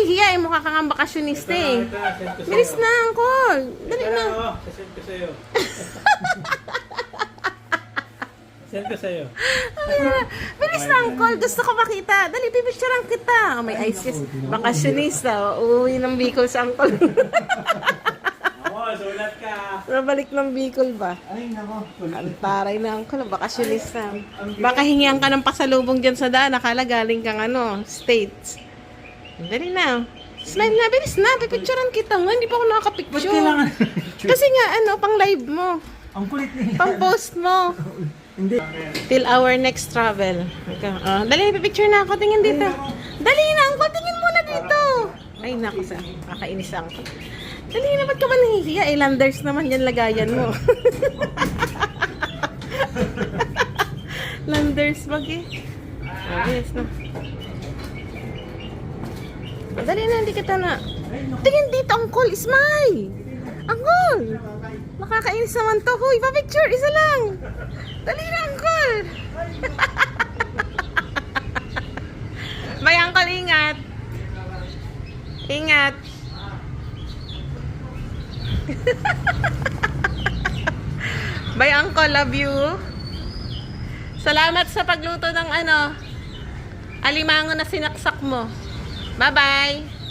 nahihiya eh. Mukha ka nga bakasyonista eh. Bilis na, Uncle. Dali na. Send ko sa'yo. Send ko sa'yo. Bilis na, Uncle. Gusto ko makita. Dali, pipicturean kita. Oh, may eyes yes. Bakasyonista. Uuwi ng Bicol sa Uncle. Sulat ka. Nabalik ng Bicol ba? Ay, nako. Antaray na, Uncle. Bakasyonista. Baka hingihan ka ng pasalubong dyan sa daan. Akala galing kang States. Dali na. Smile na. Bilis na. Pipicturean kita nga. Hindi pa ako nakakapicture. Kasi nga, pang live mo. Ang kulit niya. Pang post mo. Hindi. Till our next travel. Dali, pipicture na ako. Tingin dito. Dali na, Uncle. Tingin muna dito. Ay, naku sa. Kakainis ang. Dali na, ba't ka ba nahihiya? Landers naman yan lagayan mo. Landers, wag eh. Yes, no. Dali na, hindi kita na. Tingin dito, Uncle. Smile. Uncle. Nakakainis naman to. Huy, pa-picture. Isa lang. Dali na, Uncle. Bye, Uncle. Ingat. Ingat. Bye, Uncle. Love you. Salamat sa pagluto ng alimango na sinaksak mo. Bye-bye.